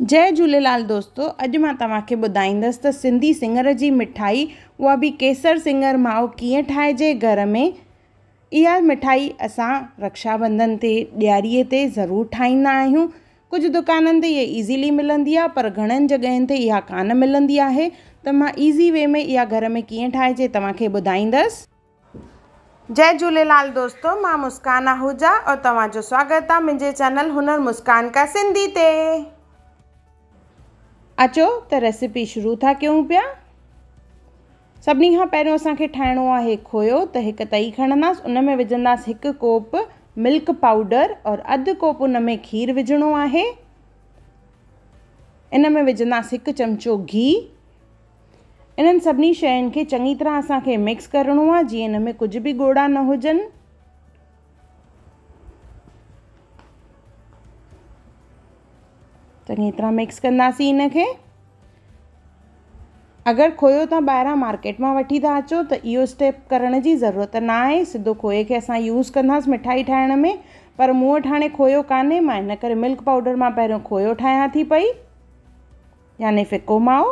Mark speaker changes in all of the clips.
Speaker 1: जय झूलेलाल दोस्तों। अॼु मां तव्हांखे ॿुधाईंदसि त सिंधी सिङर जी मिठाई उहा बि केसर सिङर माओ कीअं ठाहिजे घर में। इहा मिठाई असां रक्षाबंधन ते ॾियारीअ ते ज़रूरु ठाहींदा आहियूं। कुझु दुकाननि ते इहा ईज़ीली मिलंदी आहे, पर घणनि जॻहियुनि ते इहा कान मिलंदी आहे। त मां ईज़ी वे में इहा घर में कीअं ठाहिजे तव्हांखे ॿुधाईंदसि। जय झूलेलाल दोस्तों, मां मुस्कान आहूजा और तव्हांजो स्वागत आहे मुंहिंजे चैनल हुनर मुस्कान का सिंधी ते। अचो त रेसिपी शुरू था कयूं पिया। सभिनी खां पहिरियों असांखे ठाहिणो आहे खोयो। त हिकु तई खणंदासीं, उन में विझंदासीं 1 कोप मिल्क पाउडर और अधु कोप उन में खीर विझणो आहे। इन में विझंदासीं 1 चमचो घी। इन्हनि सभिनी शयुनि खे चङी तरह असांखे मिक्स करणो आहे, जीअं इन में कुझु बि ॻोड़ा न हुजनि। चङी तरह मिक्स कंदासीं इन खे। अगरि खोयो तव्हां ॿाहिरां मार्केट मां वठी था अचो त इहो स्टेप करण जी ज़रूरत न आहे। सिधो खोए खे असां यूज़ कंदासीं मिठाई ठाहिण में। पर मूं वटि हाणे खोयो कान्हे, मां इन करे मिल्क पाउडर मां पहिरियों खोयो ठाहियां थी पई, यानी फिको माओ।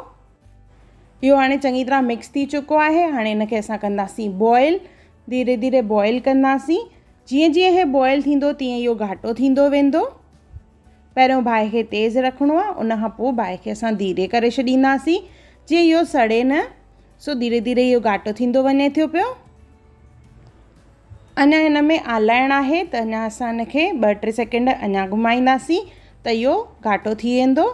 Speaker 1: इहो हाणे चङी तरह मिक्स थी चुको आहे। हाणे इनखे असां कंदासीं बॉइल। धीरे धीरे बॉइल कंदासीं। जीअं जीअं इहे बॉइल थींदो तीअं इहो घाटो थींदो वेंदो। पहिरियों बाहि खे तेज़ रखिणो आहे, उन खां पोइ बाहि खे असां धीरे करे छॾींदासीं, जीअं इहो सड़े न। सो धीरे धीरे इहो घाटो थींदो वञे थो पियो। अञा हिन में आलाइणु आहे, त अञा असां हिनखे 2-3 सेकेंड अञा घुमाईंदासीं त इहो घाटो थी वेंदो।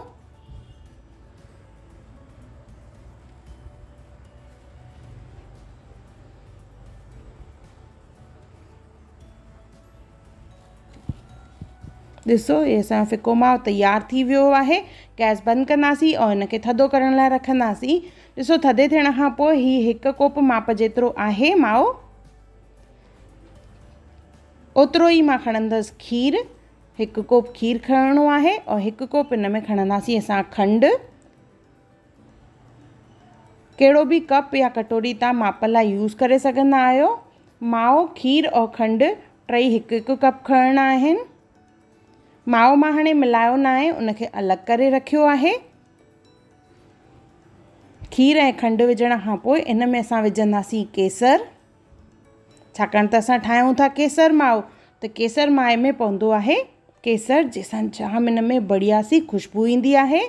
Speaker 1: ॾिसो, इहे असांजो फिको माओ तयारु थी वियो आहे। गैस बंदि कंदासीं और हिनखे थधो करण लाइ रखंदासीं। ॾिसो, थधे थियण खां पोइ हीउ 1 कोप माप जेतिरो आहे माओ, ओतिरो ई मां खणंदसि खीर। 1 कोप खीर खणणो आहे और 1 कोप इन में खणंदासीं असां खंडु। कहिड़ो बि कप या कटोरी तव्हां माप लाइ यूज़ करे सघंदा आहियो। माओ, खीर और खंडु टई 1-1 कप खणणा आहिनि। माओ मां हाणे मिलायो न आहे, उनखे अलॻि करे रखियो आहे। खीर ऐं खंडु विझण खां पोइ इन में असां विझंदासीं केसर। छाकाणि त असां ठाहियूं था केसर माओ, त केसर माए में पवंदो आहे केसर, जंहिंसां जाम इन में बढ़िया सी ख़ुशबू ईंदी आहे।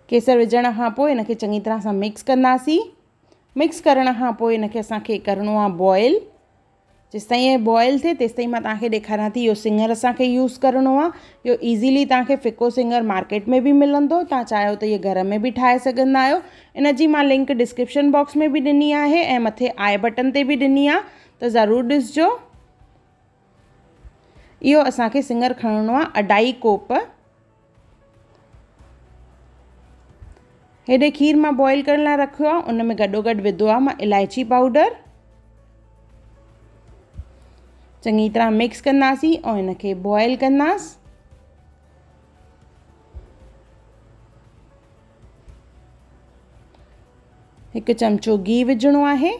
Speaker 1: केसर विझण खां पोइ इनखे चङी तरह सां मिक्स कंदासीं। मिक्स करण खां पोइ इनखे असांखे करिणो आहे बॉइल। जेसिताईं इहे बॉइल थिए तेसिताईं मां तव्हांखे ॾेखारियां थी। इहो सिङर असांखे यूज़ करिणो आहे। इहो ईज़ीली तव्हांखे फिको सिङर मार्केट में बि मिलंदो। तव्हां चाहियो त इहे घर में बि ठाहे सघंदा आहियो। इन जी मां लिंक डिस्क्रिप्शन बॉक्स में बि ॾिनी आहे ऐं मथे आई बटन ते बि ॾिनी आहे, त ज़रूरु ॾिसिजो। इहो असांखे सिङर खणणो आहे 2.5 कोप। हेॾे खीर मां बॉइल करण लाइ रखियो आहे, उन में गॾो गॾु विधो आहे मां इलायची पाउडर। चङी तरह मिक्स कंदासीं और इनखे बॉइल कंदासीं। हिकु चमचो घी विझणो आहे।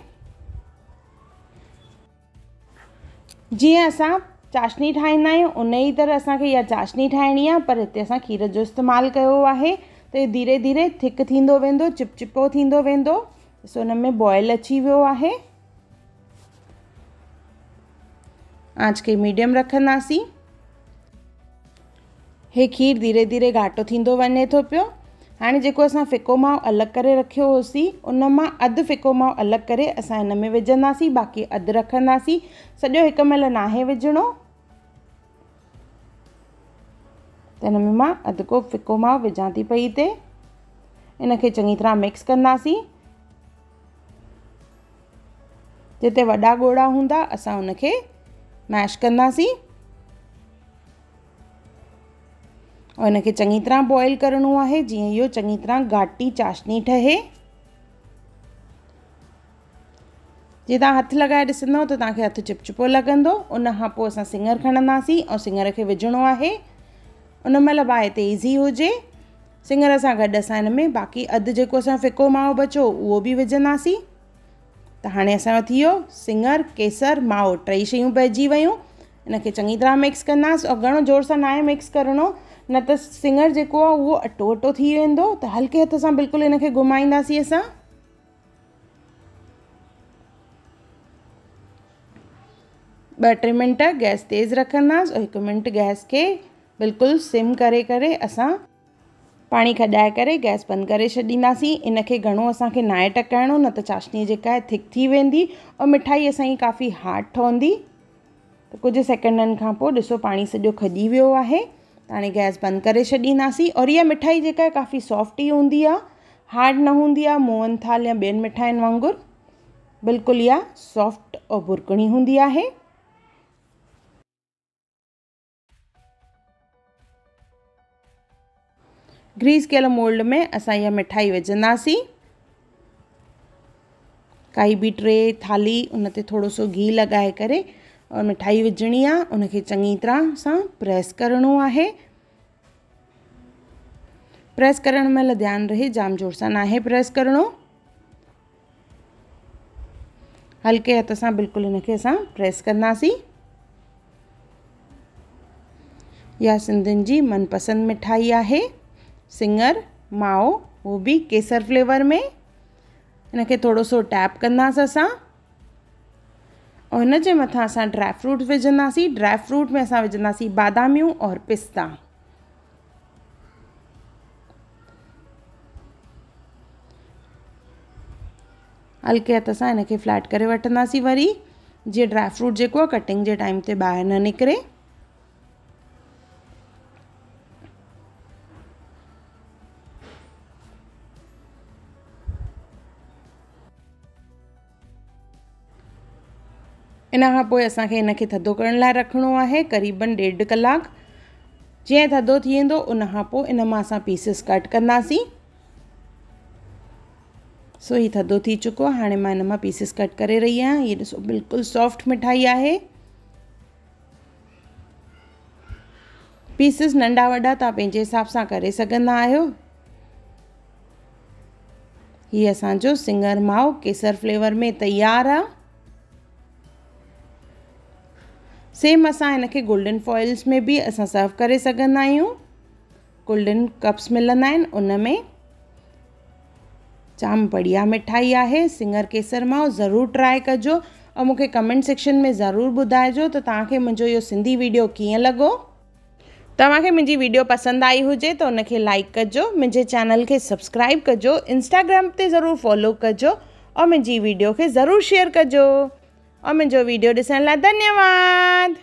Speaker 1: जीअं असां चाशनी ठाहींदा आहियूं उन ई तरह असांखे इहा चाशनी ठाहिणी आहे, पर हिते असां खीर जो इस्तेमालु कयो आहे। त धीरे धीरे थिक थींदो वेंदो, चिपचिपो थींदो वेंदो। ॾिसो, हुन में बॉइल अची वियो आहे। आंच खे मीडियम रखंदासीं। हे खीर धीरे धीरे घाटो थींदो वञे थो पियो। हाणे जेको असां फिको माओ अलॻि करे रखियो होसीं, उन मां अधु फिको माओ अलॻि करे असां हिन में विझंदासीं, बाक़ी अधु रखंदासीं। सॼो हिक महिल नाहे विझणो। त हिन में मां अधु कोप फिको माओ विझां थी पई हिते। इनखे चङी तरह मिक्स कंदासीं। जिते वॾा ॻोड़ा हूंदा असां उनखे मैश कंदासीं और इनखे चङी तरह बॉइल करिणो आहे, जीअं इहो चङी तरह घाटी चाशनी ठहे। जे तव्हां हथु लॻाए ॾिसंदव त तव्हांखे हथु चिपचिपो लॻंदो। उन खां पोइ असां सिङर खणंदासीं और सिङर खे विझणो आहे। उन महिल बाहि तेज़ी हुजे। सिङर सां गॾु असां हिन में बाक़ी अधु जेको असां फिको माओ बचो उहो बि विझंदासीं। त हाणे असांजो थी वियो सिङर, केसर, माओ, 3 शयूं पइजी वियूं। इनखे चङी तरह मिक्स कंदासीं और घणो ज़ोर सां नाहे मिक्स करिणो, न त सिङर जेको आहे उहो अटो अटो थी वेंदो। त हल्के हथ सां बिल्कुलु इनखे घुमाईंदासीं असां। ॿ टे मिंट गैस तेज़ रखंदासीं और 1 मिंट गैस के बिल्कुलु सिम करे असां पाणी खॾाए करे गैस बंदि करे छॾींदासीं। इनखे घणो असांखे नाहे टकाइणो, न त चाशनी जेका आहे थिक थी वेंदी और मिठाई असांजी काफ़ी हार्ड ठहंदी। त कुझु सेकंडनि खां पोइ ॾिसो पाणी सॼो खॼी वियो आहे। त हाणे गैस बंदि करे छॾींदासीं। और इहा मिठाई जेका आहे काफ़ी सॉफ्ट ई हूंदी आहे, हार्ड न हूंदी आहे मोहन थाल या ॿियनि मिठाइनि वांगुरु। बिल्कुलु इहा सॉफ्ट और बुरकणी हूंदी आहे। ग्रीस कयल मोल्ड में असां इहा मिठाई विझंदासीं। काई बि ट्रे थाली उन ते थोरो सो घी लॻाए करे और मिठाई विझणी आहे। उनखे चङी तरह सां प्रेस करिणो आहे। प्रेस करण महिल ध्यानु रहे जाम ज़ोर सां नाहे प्रेस करिणो। हल्के हथ सां बिल्कुलु इनखे असां प्रेस कंदासीं। इहा सिंधियुनि जी मनपसंद मिठाई आहे, सिङर माओ, वो बि केसर फ्लेवर में। इनखे थोरो सो टैप कंदासीं असां और हिन जे मथां असां ड्राई फ्रूट विझंदासीं। ड्राई फ्रूट में असां विझंदासीं बादामियूं और पिस्ता। हल्के हथ सां इनखे फ्लैट करे वठंदासीं वरी, जीअं ड्राई फ्रूट जेको आहे कटिंग जे टाइम ते ॿाहिरि न निकिरे। इन खां पोइ असांखे इनखे थधो करण लाइ रखिणो आहे क़रीबन 1.5 कलाक। जीअं थधो थी वेंदो उन खां पोइ इन मां असां पीसिस कट कंदासीं। सो ही थधो थी चुको आहे। हाणे मां इन मां पीसिस कट करे रही आहियां। ये ॾिसो बिल्कुलु सॉफ्ट मिठाई आहे। पीसिस नंढा वॾा तव्हां पंहिंजे हिसाब सां करे सघंदा आहियो। हीअ असांजो सिङर माओ केसर फ्लेवर में तयारु आहे। सेम असां इनखे गोल्डन फॉइल्स में बि असां सर्व करे सघंदा आहियूं। गोल्डन कप्स मिलंदा आहिनि उन में। जाम बढ़िया मिठाई आहे सिङर केसर माओ। ज़रूरु ट्राई कजो और मूंखे कमेंट सेक्शन में ज़रूरु ॿुधाइजो त तव्हांखे मुंहिंजो इहो सिंधी वीडियो कीअं लॻो। तव्हांखे मुंहिंजी वीडियो पसंदि आई हुजे त उनखे लाइक कजो, मुंहिंजे चैनल खे सब्सक्राइब कजो, इंस्टाग्राम ते ज़रूरु फॉलो कजो और मुंहिंजी वीडियो खे ज़रूरु शेयर कजो। और मुंहिंजो वीडियो ॾिसण लाइ धन्यवाद।